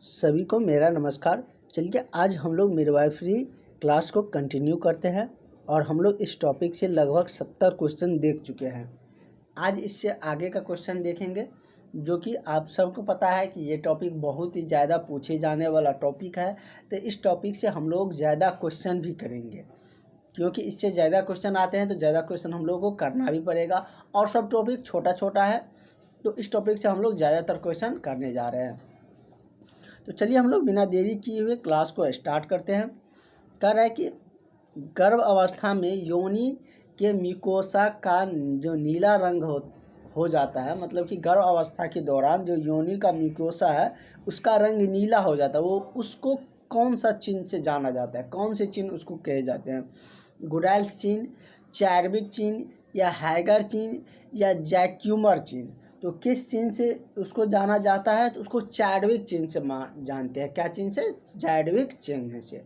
सभी को मेरा नमस्कार। चलिए आज हम लोग मिडवाइफरी क्लास को कंटिन्यू करते हैं और हम लोग इस टॉपिक से लगभग 70 क्वेश्चन देख चुके हैं। आज इससे आगे का क्वेश्चन देखेंगे जो कि आप सबको पता है कि ये टॉपिक बहुत ही ज़्यादा पूछे जाने वाला टॉपिक है। तो इस टॉपिक से हम लोग ज़्यादा क्वेश्चन भी करेंगे क्योंकि इससे ज़्यादा क्वेश्चन आते हैं तो ज़्यादा क्वेश्चन हम लोग को करना भी पड़ेगा और सब टॉपिक छोटा छोटा है तो इस टॉपिक से हम लोग ज़्यादातर क्वेश्चन करने जा रहे हैं। तो चलिए हम लोग बिना देरी किए हुए क्लास को स्टार्ट करते हैं। कह रहा है कि गर्भ अवस्था में योनि के म्यूकोसा का जो नीला रंग हो जाता है, मतलब कि गर्भ अवस्था के दौरान जो योनि का म्यूकोसा है उसका रंग नीला हो जाता है। वो उसको कौन सा चिन्ह से जाना जाता है, कौन से चिन्ह उसको कहे जाते हैं? गुडाइल्स चिन्ह, चैडविक चिन्ह या हैगर चिन्ह या जैक्यूमर चिन्ह। तो किस चिन्ह से उसको जाना जाता है? तो उसको चैडविक चिन्ह से जानते हैं। क्या चिन्ह से? चैडविक चिन्ह से।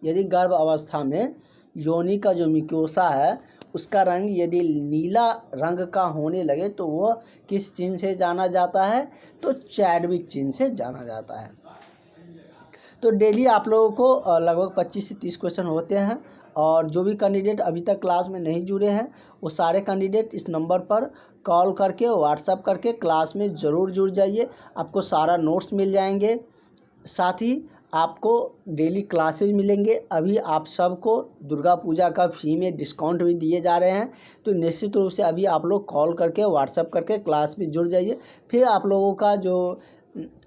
यदि गर्भ अवस्था में योनि का जो म्यूकोसा है उसका रंग यदि नीला रंग का होने लगे तो वह किस चिन्ह से जाना जाता है? तो चैडविक चिन्ह से जाना जाता है। तो डेली आप लोगों को लगभग 25 से 30 क्वेश्चन होते हैं और जो भी कैंडिडेट अभी तक क्लास में नहीं जुड़े हैं वो सारे कैंडिडेट इस नंबर पर कॉल करके व्हाट्सएप करके क्लास में ज़रूर जुड़ जाइए। आपको सारा नोट्स मिल जाएंगे, साथ ही आपको डेली क्लासेज मिलेंगे। अभी आप सबको दुर्गा पूजा का फ्री में डिस्काउंट भी दिए जा रहे हैं, तो निश्चित रूप से अभी आप लोग कॉल करके व्हाट्सएप करके क्लास में जुड़ जाइए। फिर आप लोगों का जो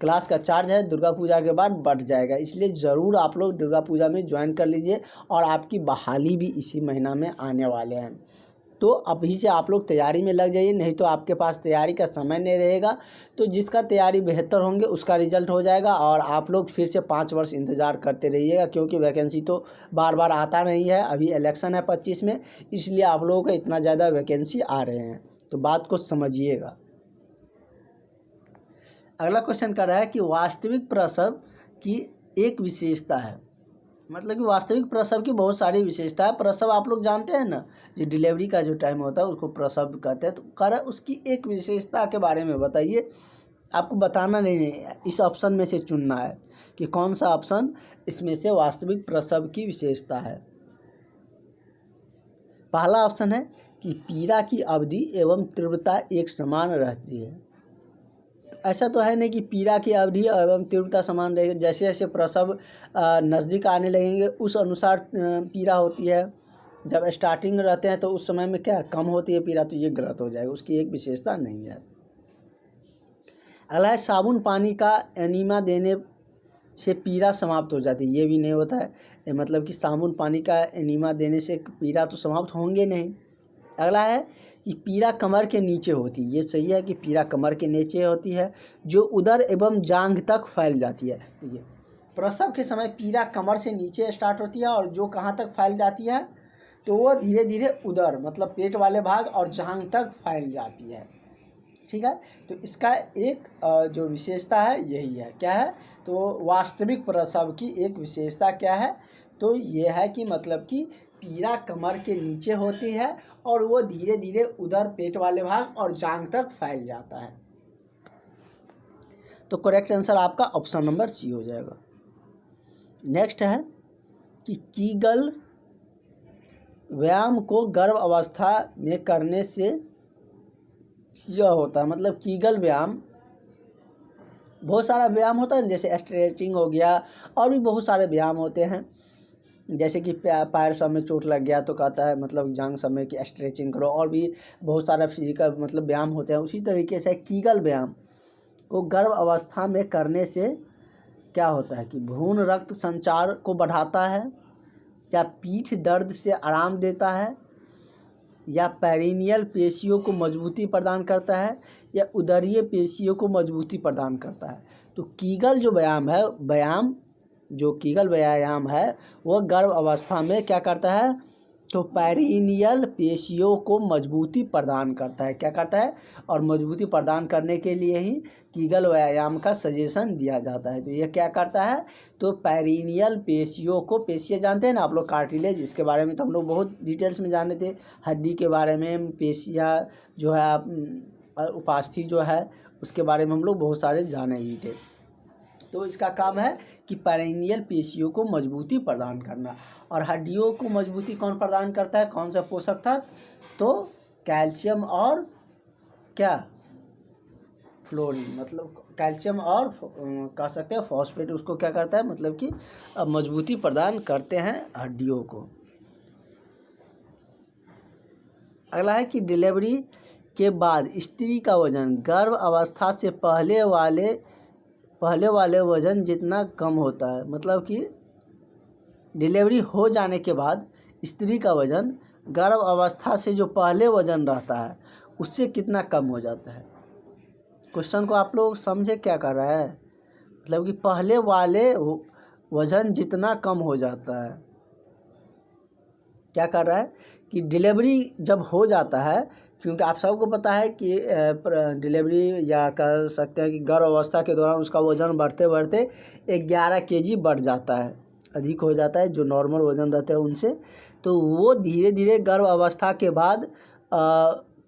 क्लास का चार्ज है दुर्गा पूजा के बाद बढ़ जाएगा, इसलिए ज़रूर आप लोग दुर्गा पूजा में ज्वाइन कर लीजिए और आपकी बहाली भी इसी महीना में आने वाले हैं। तो अभी से आप लोग तैयारी में लग जाइए, नहीं तो आपके पास तैयारी का समय नहीं रहेगा। तो जिसका तैयारी बेहतर होंगे उसका रिजल्ट हो जाएगा और आप लोग फिर से 5 वर्ष इंतज़ार करते रहिएगा, क्योंकि वैकेंसी तो बार बार आता नहीं है। अभी इलेक्शन है 25 में, इसलिए आप लोगों का इतना ज़्यादा वैकेंसी आ रहे हैं, तो बात को समझिएगा। अगला क्वेश्चन कर रहा है कि वास्तविक प्रसव की एक विशेषता है। मतलब कि वास्तविक प्रसव की बहुत सारी विशेषता है। प्रसव आप लोग जानते हैं ना, जो डिलीवरी का जो टाइम होता है उसको प्रसव कहते हैं। तो कह रहा है उसकी एक विशेषता के बारे में बताइए। आपको बताना नहीं है, इस ऑप्शन में से चुनना है कि कौन सा ऑप्शन इसमें से वास्तविक प्रसव की विशेषता है। पहला ऑप्शन है कि पीड़ा की अवधि एवं तीव्रता एक समान रहती है। ऐसा तो है नहीं कि पीड़ा की अवधि एवं तीव्रता समान रहेगी। जैसे जैसे प्रसव नज़दीक आने लगेंगे उस अनुसार पीड़ा होती है। जब स्टार्टिंग रहते हैं तो उस समय में क्या कम होती है पीड़ा, तो ये गलत हो जाएगा, उसकी एक विशेषता नहीं है। अगला है साबुन पानी का एनीमा देने से पीड़ा समाप्त हो जाती है। ये भी नहीं होता है, मतलब कि साबुन पानी का एनीमा देने से पीड़ा तो समाप्त होंगे नहीं। अगला है कि पीड़ा कमर के नीचे होती है। ये सही है कि पीड़ा कमर के नीचे होती है जो उदर एवं जांघ तक फैल जाती है। देखिए, प्रसव के समय पीड़ा कमर से नीचे स्टार्ट होती है और जो कहाँ तक फैल जाती है तो वो धीरे धीरे उदर मतलब पेट वाले भाग और जांघ तक फैल जाती है। ठीक है, तो इसका एक जो विशेषता है यही है। क्या है? तो वास्तविक प्रसव की एक विशेषता क्या है? तो ये है कि मतलब कि पीड़ा कमर के नीचे होती है और वो धीरे धीरे उधर पेट वाले भाग और जांघ तक फैल जाता है। तो करेक्ट आंसर आपका ऑप्शन नंबर सी हो जाएगा। नेक्स्ट है कि कीगल व्यायाम को गर्भ अवस्था में करने से यह होता है, मतलब कीगल व्यायाम बहुत सारा व्यायाम होता है, जैसे स्ट्रेचिंग हो गया और भी बहुत सारे व्यायाम होते हैं। जैसे कि पैर सब में चोट लग गया तो कहता है मतलब जांघ सब में कि स्ट्रेचिंग करो, और भी बहुत सारा फिजिकल मतलब व्यायाम होते हैं। उसी तरीके से कीगल व्यायाम को गर्भ अवस्था में करने से क्या होता है कि भ्रूण रक्त संचार को बढ़ाता है, या पीठ दर्द से आराम देता है, या पेरिनियल पेशियों को मजबूती प्रदान करता है, या उदरीय पेशियों को मजबूती प्रदान करता है। तो कीगल जो कीगल व्यायाम है वह गर्भ अवस्था में क्या करता है? तो पेरिनियल पेशियों को मजबूती प्रदान करता है। क्या करता है? और मजबूती प्रदान करने के लिए ही कीगल व्यायाम का सजेशन दिया जाता है। तो ये क्या करता है? तो पेरिनियल पेशियों को, पेशियाँ जानते हैं ना आप लोग, कार्टिलेज, इसके बारे में तो हम लोग बहुत डिटेल्स में जाने थे। हड्डी के बारे में, पेशियाँ जो है उपास्थि जो है उसके बारे में हम लोग बहुत सारे जाने ही थे। तो इसका काम है कि पेरिनियल पेशियों को मजबूती प्रदान करना। और हड्डियों को मजबूती कौन प्रदान करता है, कौन सा पोषक तत्व, तो कैल्शियम और क्या, फ्लोरीन, मतलब कैल्शियम और कह सकते हैं फॉस्फेट, उसको क्या करता है, मतलब कि मजबूती प्रदान करते हैं हड्डियों को। अगला है कि डिलीवरी के बाद स्त्री का वजन गर्भ अवस्था से पहले वाले वजन जितना कम होता है। मतलब कि डिलीवरी हो जाने के बाद स्त्री का वजन गर्भ अवस्था से जो पहले वजन रहता है उससे कितना कम हो जाता है। क्वेश्चन को आप लोग समझे क्या कर रहा है, मतलब कि पहले वाले वजन जितना कम हो जाता है। क्या कर रहा है कि डिलीवरी जब हो जाता है, क्योंकि आप सबको पता है कि डिलीवरी या कह सकते हैं कि गर्भ अवस्था के दौरान उसका वज़न बढ़ते बढ़ते 11 kg बढ़ जाता है, अधिक हो जाता है जो नॉर्मल वज़न रहते हैं उनसे। तो वो धीरे धीरे गर्भ अवस्था के बाद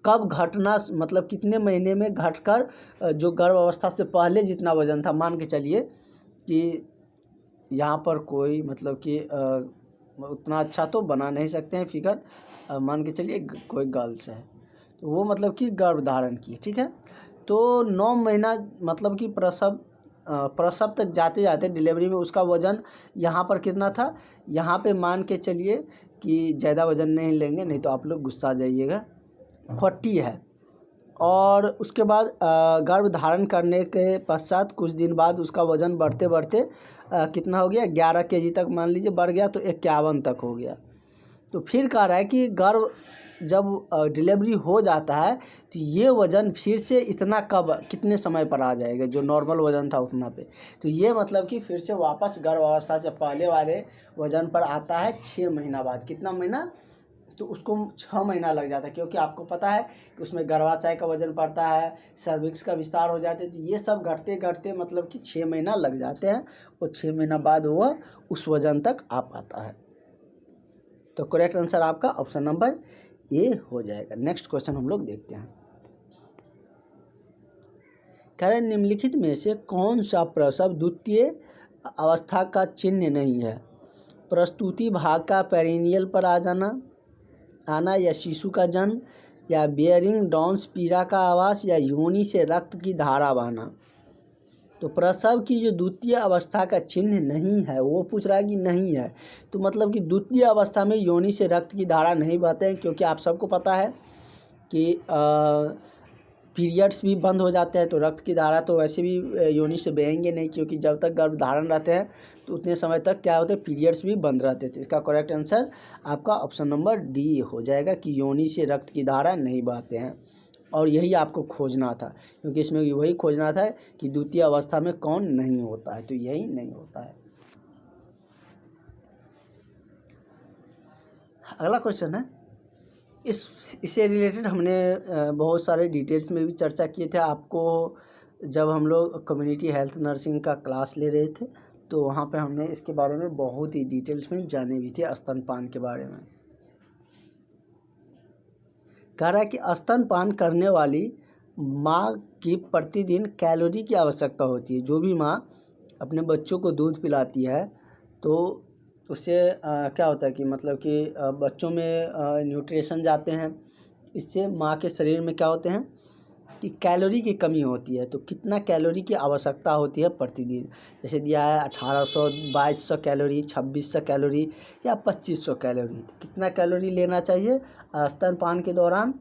कब घटना, मतलब कितने महीने में घटकर जो गर्भ अवस्था से पहले जितना वज़न था, मान के चलिए कि यहाँ पर कोई मतलब कि उतना अच्छा तो बना नहीं सकते हैं फिगर, मान के चलिए कोई गर्ल्स है तो वो मतलब कि गर्भ धारण की, ठीक है। तो 9 महीना मतलब कि प्रसव तक जाते जाते डिलीवरी में उसका वज़न यहाँ पर कितना था, यहाँ पे मान के चलिए कि ज़्यादा वज़न नहीं लेंगे, नहीं तो आप लोग गुस्सा आ जाइएगा, 40 है। और उसके बाद गर्भ धारण करने के पश्चात कुछ दिन बाद उसका वज़न बढ़ते बढ़ते कितना हो गया, 11 kg तक मान लीजिए बढ़ गया, तो 51 तक हो गया। तो फिर कह रहा है कि गर्भ जब डिलीवरी हो जाता है तो ये वज़न फिर से इतना कितने समय पर आ जाएगा, जो नॉर्मल वज़न था उतना पे। तो ये मतलब कि फिर से वापस गर्भ अवस्था से पहले वाले वज़न पर आता है 6 महीना बाद। कितना महीना, तो उसको 6 महीना लग जाता है, क्योंकि आपको पता है कि उसमें गर्भाशय का वजन बढ़ता है, सर्विक्स का विस्तार हो जाते हैं, तो ये सब घटते घटते मतलब कि 6 महीना लग जाते हैं, और 6 महीना बाद वह उस वजन तक आ पाता है। तो करेक्ट आंसर आपका ऑप्शन नंबर ए हो जाएगा। नेक्स्ट क्वेश्चन हम लोग देखते हैं। कह रहे निम्नलिखित में से कौन सा प्रसव द्वितीय अवस्था का चिन्ह नहीं है, प्रस्तुति भाग का पेरिनियल पर आना, या शिशु का जन्म, या बियरिंग डाउन्स पीड़ा का आवास, या योनि से रक्त की धारा बहना। तो प्रसव की जो द्वितीय अवस्था का चिन्ह नहीं है, वो पूछ रहा है कि नहीं है, तो मतलब कि द्वितीय अवस्था में योनि से रक्त की धारा नहीं बहते हैं, क्योंकि आप सबको पता है कि पीरियड्स भी बंद हो जाते हैं, तो रक्त की धारा तो वैसे भी योनि से बहेंगे नहीं, क्योंकि जब तक गर्भ धारण रहते हैं तो उतने समय तक क्या होते हैं, पीरियड्स भी बंद रहते थे। इसका करेक्ट आंसर आपका ऑप्शन नंबर डी हो जाएगा कि योनि से रक्त की धारा नहीं बहते हैं। और यही आपको खोजना था, क्योंकि इसमें वही खोजना था कि द्वितीय अवस्था में कौन नहीं होता है, तो यही नहीं होता है। अगला क्वेश्चन है, इससे रिलेटेड हमने बहुत सारे डिटेल्स में भी चर्चा किए थे। आपको जब हम लोग कम्युनिटी हेल्थ नर्सिंग का क्लास ले रहे थे तो वहाँ पे हमने इसके बारे में बहुत ही डिटेल्स में जाने भी थे, स्तनपान के बारे में। कह रहा है कि स्तनपान करने वाली माँ की प्रतिदिन कैलोरी की आवश्यकता होती है। जो भी माँ अपने बच्चों को दूध पिलाती है तो उससे क्या होता है कि मतलब कि बच्चों में न्यूट्रिशन जाते हैं, इससे माँ के शरीर में क्या होते हैं कि कैलोरी की कमी होती है। तो कितना कैलोरी की आवश्यकता होती है प्रतिदिन, जैसे दिया है 1800, 2200 कैलोरी, 2600 कैलोरी या 2500 कैलोरी। तो कितना कैलोरी लेना चाहिए स्तनपान के दौरान,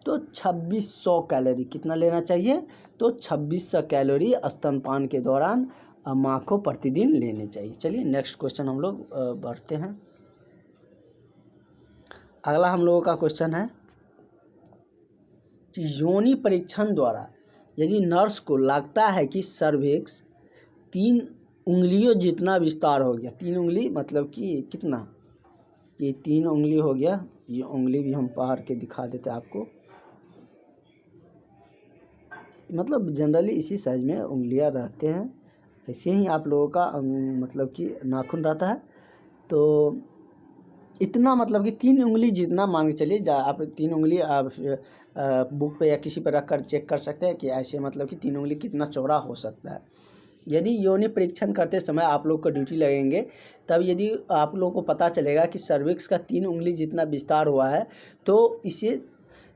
तो 2600 कैलोरी। कितना लेना चाहिए, तो 2600 कैलोरी स्तनपान के दौरान माँ को प्रतिदिन लेने चाहिए। चलिए नेक्स्ट क्वेश्चन हम लोग बढ़ते हैं। अगला हम लोगों का क्वेश्चन है कि योनि परीक्षण द्वारा यदि नर्स को लगता है कि सर्विक्स 3 उंगलियों जितना विस्तार हो गया, 3 उंगली मतलब कि कितना, ये 3 उंगली हो गया, ये उंगली भी हम पहाड़ के दिखा देते आपको, मतलब जनरली इसी साइज में उंगलियां रहते हैं, ऐसे ही आप लोगों का मतलब कि नाखून रहता है। तो इतना मतलब कि 3 उंगली जितना मान के चलिए, आप 3 उंगली आप बुक पे या किसी पर रख कर चेक कर सकते हैं कि ऐसे मतलब कि 3 उंगली कितना चौड़ा हो सकता है। यदि योनि परीक्षण करते समय आप लोग को ड्यूटी लगेंगे, तब यदि आप लोग को पता चलेगा कि सर्विक्स का 3 उंगली जितना विस्तार हुआ है तो इसे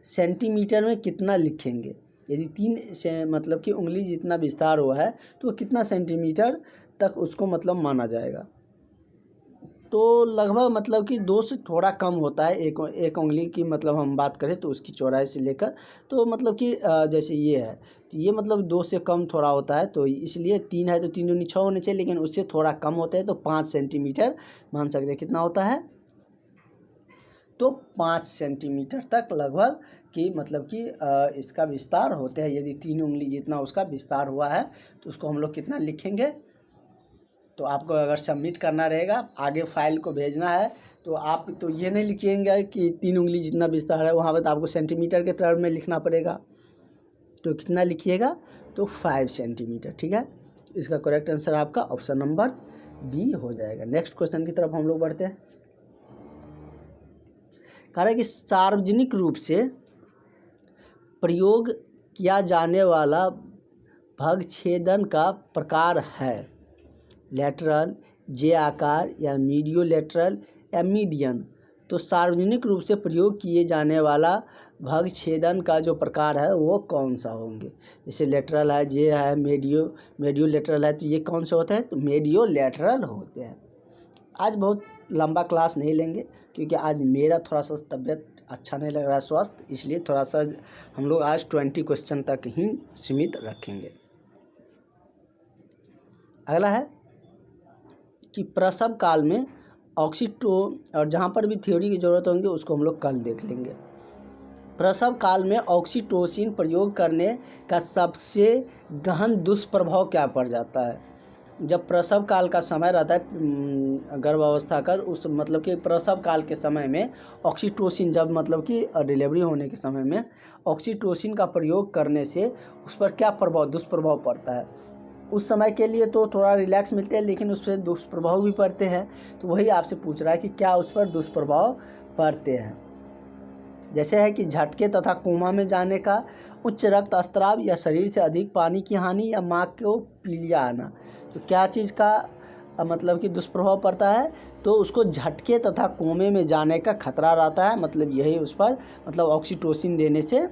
सेंटीमीटर में कितना लिखेंगे। यदि 3 से मतलब कि उंगली जितना विस्तार हुआ है तो कितना सेंटीमीटर तक उसको मतलब माना जाएगा। तो लगभग मतलब कि 2 से थोड़ा कम होता है एक उंगली की, मतलब हम बात करें तो उसकी चौड़ाई से लेकर, तो मतलब कि जैसे ये है तो ये मतलब 2 से कम थोड़ा होता है, तो इसलिए 3 है तो 3 दूनी 6 होने चाहिए, लेकिन उससे थोड़ा कम होता है तो 5 सेंटीमीटर मान सकते हैं। कितना होता है तो 5 सेंटीमीटर तक लगभग कि मतलब कि इसका विस्तार होते हैं। यदि 3 उंगली जितना उसका विस्तार हुआ है तो उसको हम लोग कितना लिखेंगे। तो आपको अगर सबमिट करना रहेगा, आगे फाइल को भेजना है, तो आप तो ये नहीं लिखेंगे कि 3 उंगली जितना विस्तार है, वहाँ पर तो आपको सेंटीमीटर के टर्म में लिखना पड़ेगा। तो कितना लिखिएगा तो 5 सेंटीमीटर। ठीक है, इसका करेक्ट आंसर आपका ऑप्शन नंबर बी हो जाएगा। नेक्स्ट क्वेश्चन की तरफ हम लोग बढ़ते हैं। कह रहा है कि सार्वजनिक रूप से प्रयोग किया जाने वाला भगछेदन का प्रकार है लेटरल, जे आकार या मीडियो लेटरल या मीडियन। तो सार्वजनिक रूप से प्रयोग किए जाने वाला भगछेदन का जो प्रकार है वो कौन सा होंगे। जैसे लेटरल है, जे है, मीडियो लेटरल है, तो ये कौन सा होता है तो मीडियो लेटरल होते हैं। आज बहुत लंबा क्लास नहीं लेंगे क्योंकि आज मेरा थोड़ा सा तबीयत अच्छा नहीं लग रहा है, स्वस्थ, इसलिए थोड़ा सा हम लोग आज 20 क्वेश्चन तक ही सीमित रखेंगे। अगला है कि प्रसव काल में और जहाँ पर भी थ्योरी की ज़रूरत होंगी उसको हम लोग कल देख लेंगे। प्रसव काल में ऑक्सीटोसिन प्रयोग करने का सबसे गहन दुष्प्रभाव क्या पड़ जाता है। जब प्रसव काल का समय रहता है गर्भावस्था का, उस मतलब कि प्रसव काल के समय में ऑक्सीटोसिन, जब मतलब कि डिलीवरी होने के समय में ऑक्सीटोसिन का प्रयोग करने से उस पर क्या दुष्प्रभाव पड़ता है। उस समय के लिए तो थोड़ा रिलैक्स मिलते हैं, लेकिन उस पर दुष्प्रभाव भी पड़ते हैं। तो वही आपसे पूछ रहा है कि क्या उस पर दुष्प्रभाव पड़ते हैं। जैसे है कि झटके तथा कोमा में जाने का, उच्च रक्तस्राव या शरीर से अधिक पानी की हानि या मां को पीलिया आना। तो क्या चीज़ का मतलब कि दुष्प्रभाव पड़ता है तो उसको झटके तथा कोमे में जाने का खतरा रहता है, मतलब यही उस पर मतलब ऑक्सीटोसिन देने से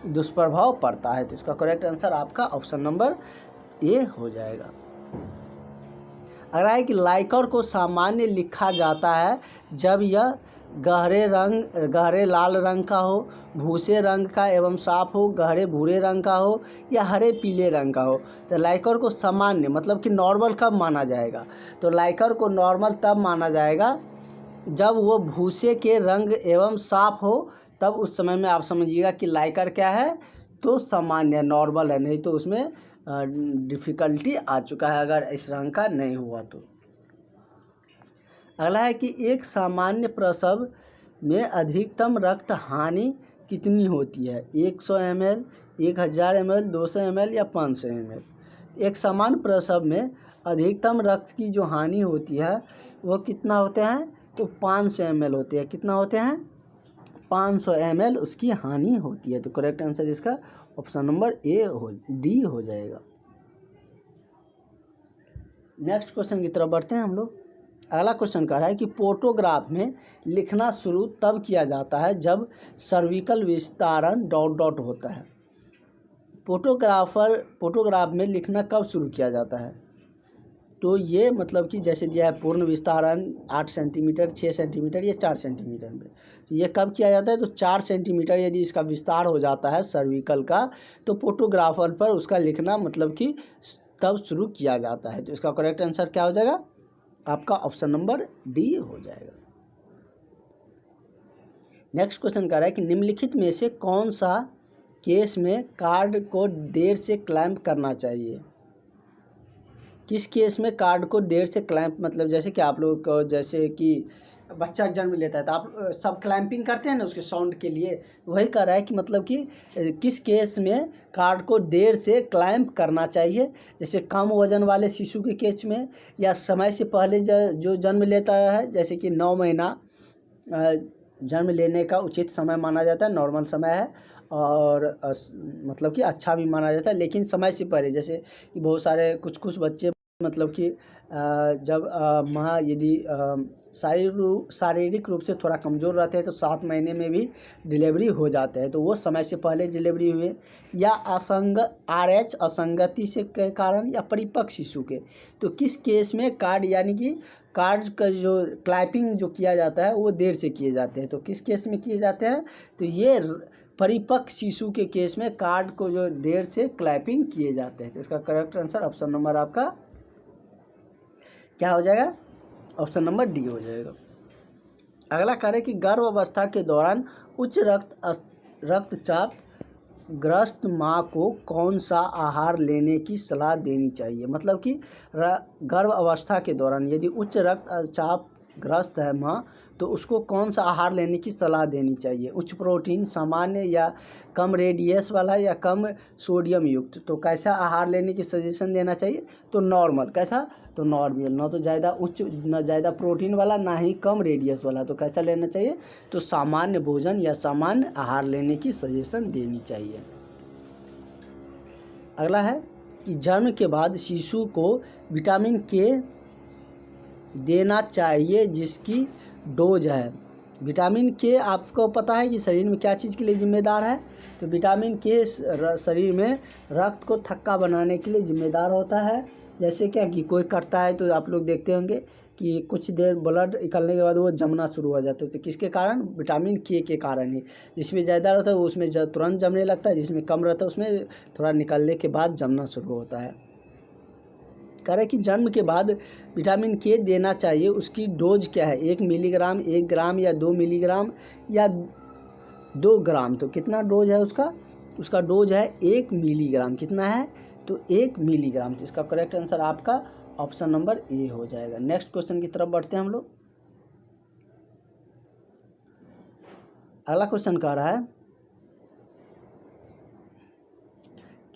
दुष्प्रभाव पड़ता है। तो इसका करेक्ट आंसर आपका ऑप्शन नंबर ए हो जाएगा। अगर है कि लाइकर को सामान्य लिखा जाता है जब यह गहरे लाल रंग का हो, भूसे रंग का एवं साफ हो, गहरे भूरे रंग का हो या हरे पीले रंग का हो। तो लाइकर को सामान्य मतलब कि नॉर्मल कब माना जाएगा। तो लाइकर को नॉर्मल तब माना जाएगा जब वो भूसे के रंग एवं साफ हो, तब उस समय में आप समझिएगा कि लाइकर क्या है तो सामान्य नॉर्मल है, नहीं तो उसमें डिफ़िकल्टी आ चुका है अगर इस रंग का नहीं हुआ तो। अगला है कि एक सामान्य प्रसव में अधिकतम रक्त हानि कितनी होती है। 100 ml, 1000 ml, 200 ml या 500 ml। एक सामान्य प्रसव में अधिकतम रक्त की जो हानि होती है वो कितना होते हैं तो 500 ml होती है। कितना होते हैं 500 ml उसकी हानि होती है। तो करेक्ट आंसर इसका ऑप्शन नंबर डी हो जाएगा। नेक्स्ट क्वेश्चन की तरफ बढ़ते हैं हम लोग। अगला क्वेश्चन कह रहा है कि फोटोग्राफ में लिखना शुरू तब किया जाता है जब सर्विकल विस्तारण ... होता है। फोटोग्राफ में लिखना कब शुरू किया जाता है तो ये मतलब कि जैसे दिया है पूर्ण विस्तारण 8 सेंटीमीटर, 6 सेंटीमीटर या 4 सेंटीमीटर में। तो ये कब किया जाता है तो 4 सेंटीमीटर यदि इसका विस्तार हो जाता है सर्विकल का, तो फोटोग्राफर पर उसका लिखना मतलब कि तब शुरू किया जाता है। तो इसका करेक्ट आंसर क्या हो जाएगा आपका ऑप्शन नंबर डी हो जाएगा। नेक्स्ट क्वेश्चन कह रहा है कि निम्नलिखित में से कौन सा केस में कार्ड को देर से क्लैंप करना चाहिए। किस केस में कार्ड को देर से क्लैंप, मतलब जैसे कि आप लोग को जैसे कि बच्चा जन्म लेता है तो आप सब क्लैंपिंग करते हैं ना उसके साउंड के लिए, वही कह रहा है कि मतलब कि किस केस में कार्ड को देर से क्लैंप करना चाहिए। जैसे कम वजन वाले शिशु के केस में, या समय से पहले जो जन्म लेता है, जैसे कि 9 महीना जन्म लेने का उचित समय माना जाता है, नॉर्मल समय है। और मतलब कि अच्छा भी माना जाता है। लेकिन समय से पहले, जैसे कि बहुत सारे कुछ बच्चे मतलब कि जब माँ यदि शारीरिक रूप से थोड़ा कमज़ोर रहते हैं तो 7 महीने में भी डिलीवरी हो जाता है, तो वो समय से पहले डिलीवरी हुए, या RH असंगति से के कारण, या परिपक्व शिशु के। तो किस केस में कार्ड यानी कि कार्ड का जो क्लैपिंग जो किया जाता है वो देर से किए जाते हैं, तो किस केस में किए जाते हैं, तो ये परिपक्व शिशु के केस में कार्ड को जो देर से क्लैपिंग किए जाते हैं। तो इसका करेक्ट आंसर ऑप्शन नंबर आपका क्या हो जाएगा, ऑप्शन नंबर डी हो जाएगा। अगला कार्य है कि गर्भ अवस्था के दौरान उच्च रक्तचाप ग्रस्त माँ को कौन सा आहार लेने की सलाह देनी चाहिए। मतलब कि गर्भ अवस्था के दौरान यदि उच्च रक्तचाप ग्रस्त है माँ, तो उसको कौन सा आहार लेने की सलाह देनी चाहिए, उच्च प्रोटीन, सामान्य, या कम रेडियस वाला, या कम सोडियम युक्त। तो कैसा आहार लेने की सजेशन देना चाहिए, तो नॉर्मल। कैसा, तो नॉर्मल, ना तो ज़्यादा उच्च, ना ज़्यादा प्रोटीन वाला, ना ही कम रेडियस वाला। तो कैसा लेना चाहिए, तो सामान्य भोजन या सामान्य आहार लेने की सजेशन देनी चाहिए। अगला है कि जन्म के बाद शिशु को विटामिन के देना चाहिए जिसकी डोज है। विटामिन के आपको पता है कि शरीर में क्या चीज़ के लिए जिम्मेदार है, तो विटामिन के शरीर में रक्त को थक्का बनाने के लिए जिम्मेदार होता है। जैसे क्या कि कोई करता है तो आप लोग देखते होंगे कि कुछ देर ब्लड निकलने के बाद वो जमना शुरू हो जाता है, तो किसके कारण, विटामिन के कारण ही। जिसमें ज़्यादा रहता है उसमें तुरंत जमने लगता है, जिसमें कम रहता है उसमें थोड़ा निकलने के बाद जमना शुरू होता है। कह रहे कि जन्म के बाद विटामिन के देना चाहिए, उसकी डोज क्या है, 1 मिलीग्राम, 1 ग्राम, या 2 मिलीग्राम, या 2 ग्राम। तो कितना डोज है उसका डोज है 1 मिलीग्राम। कितना है, तो 1 मिलीग्राम। तो इसका करेक्ट आंसर आपका ऑप्शन नंबर ए हो जाएगा। नेक्स्ट क्वेश्चन की तरफ बढ़ते हैं हम लोग। अगला क्वेश्चन कह रहा है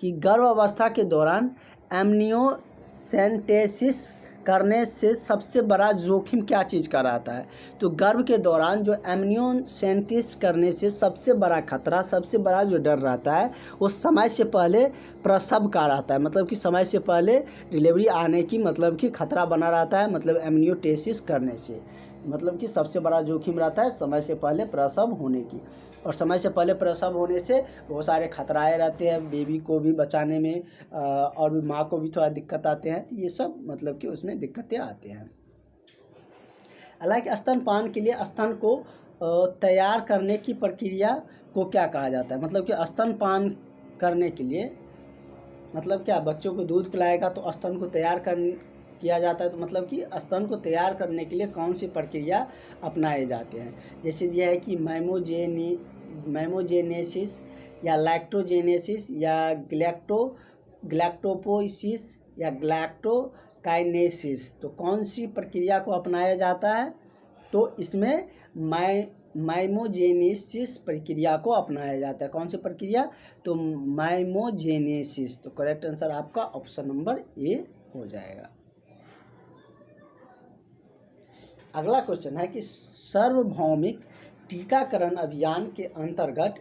कि गर्भ अवस्था के दौरान एमनियोसेंटेसिस करने से सबसे बड़ा जोखिम क्या चीज़ का रहता है। तो गर्भ के दौरान जो एमनियोसेंटेसिस करने से सबसे बड़ा खतरा, सबसे बड़ा जो डर रहता है, वो समय से पहले प्रसव का रहता है। मतलब कि समय से पहले डिलीवरी आने की मतलब कि खतरा बना रहता है, मतलब एमनियोटेसिस करने से मतलब कि सबसे बड़ा जोखिम रहता है समय से पहले प्रसव होने की। और समय से पहले प्रसव होने से बहुत सारे खतराएँ रहते हैं, बेबी को भी बचाने में और भी माँ को भी थोड़ा दिक्कत आते हैं। तो ये सब मतलब कि उसमें दिक्कतें आते हैं। हालांकि स्तनपान के लिए स्तन को तैयार करने की प्रक्रिया को क्या कहा जाता है। मतलब कि स्तनपान करने के लिए मतलब क्या, बच्चों को दूध पिलाएगा तो स्तन को तैयार किया जाता है। तो मतलब कि स्तन को तैयार करने के लिए कौन सी प्रक्रिया अपनाए जाते हैं। जैसे दिया है कि मैमोजेनेसिस, या लैक्टोजेनेसिस, या ग्लैक्टोपोइसिस, या ग्लैक्टोकाइनेसिस। तो कौन सी प्रक्रिया को अपनाया जाता है, तो इसमें माइमोजेनेसिस प्रक्रिया को अपनाया जाता है। कौन सी प्रक्रिया, तो माइमोजेनेसिस। तो करेक्ट आंसर आपका ऑप्शन नंबर ए हो जाएगा। अगला क्वेश्चन है कि सार्वभौमिक टीकाकरण अभियान के अंतर्गत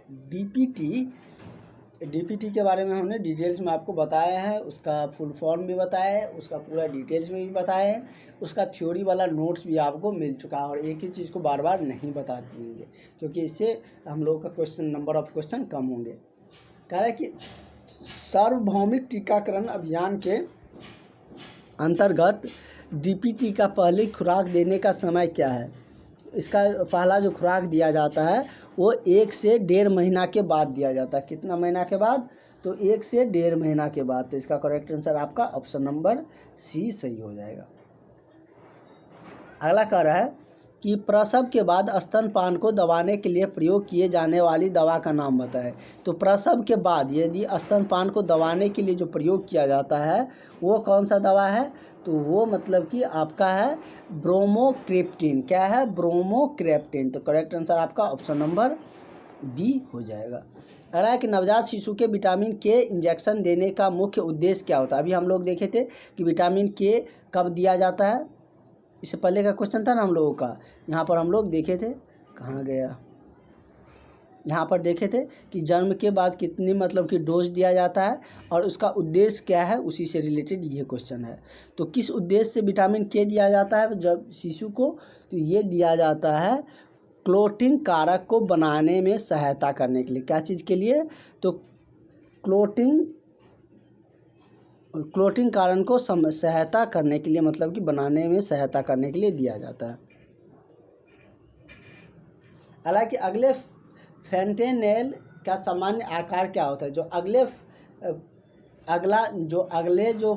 डीपीटी के बारे में हमने डिटेल्स में आपको बताया है, उसका फुल फॉर्म भी बताया है, उसका पूरा डिटेल्स में भी बताया है, उसका थ्योरी वाला नोट्स भी आपको मिल चुका है। और एक ही चीज़ को बार बार नहीं बता देंगे क्योंकि इससे हम लोग का नंबर ऑफ क्वेश्चन कम होंगे। कह रहा है कि सार्वभौमिक टीकाकरण अभियान के अंतर्गत डीपीटी का पहली खुराक देने का समय क्या है। इसका पहला जो खुराक दिया जाता है वो 1 से 1.5 महीना के बाद दिया जाता है। कितना महीना के बाद, तो 1 से 1.5 महीना के बाद। तो इसका करेक्ट आंसर आपका ऑप्शन नंबर सी सही हो जाएगा। अगला कह रहा है कि प्रसव के बाद स्तनपान को दबाने के लिए प्रयोग किए जाने वाली दवा का नाम बताएं। तो प्रसव के बाद यदि स्तनपान को दबाने के लिए जो प्रयोग किया जाता है वो कौन सा दवा है, तो वो मतलब कि आपका है ब्रोमोक्रेप्टिन। क्या है, ब्रोमोक्रेप्टिन। तो करेक्ट आंसर आपका ऑप्शन नंबर बी हो जाएगा। कह रहा है कि नवजात शिशु के विटामिन के इंजेक्शन देने का मुख्य उद्देश्य क्या होता है। अभी हम लोग देखे थे कि विटामिन के कब दिया जाता है, इससे पहले का क्वेश्चन था ना हम लोगों का, यहाँ पर हम लोग देखे थे, कहाँ गया, यहाँ पर देखे थे कि जन्म के बाद कितनी मतलब कि डोज दिया जाता है और उसका उद्देश्य क्या है, उसी से रिलेटेड ये क्वेश्चन है। तो किस उद्देश्य से विटामिन के दिया जाता है जब शिशु को, तो ये दिया जाता है क्लोटिंग कारक को बनाने में सहायता करने के लिए। क्या चीज़ के लिए, तो क्लोटिंग कारण को सहायता करने के लिए, मतलब कि बनाने में सहायता करने के लिए दिया जाता है। हालांकि फेंटेनेल का सामान्य आकार क्या होता है, अगले जो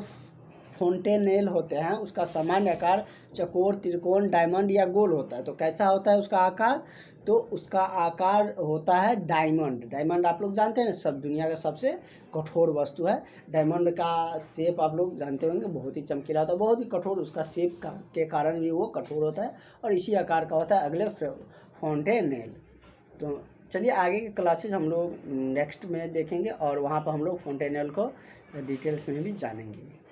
फोंटेनेल होते हैं उसका सामान्य आकार चौकोर, त्रिकोण, डायमंड या गोल होता है। तो कैसा होता है उसका आकार, तो उसका आकार होता है डायमंड। डायमंड आप लोग जानते हैं ना, सब दुनिया का सबसे कठोर वस्तु है। डायमंड का शेप आप लोग जानते होंगे, बहुत ही चमकीला होता है, बहुत ही कठोर, उसका शेप के कारण भी वो कठोर होता है और इसी आकार का होता है अगले फोंटेनेल। तो चलिए आगे के क्लासेज हम लोग नेक्स्ट में देखेंगे और वहाँ पर हम लोग फोंटेनेल को डिटेल्स में भी जानेंगे।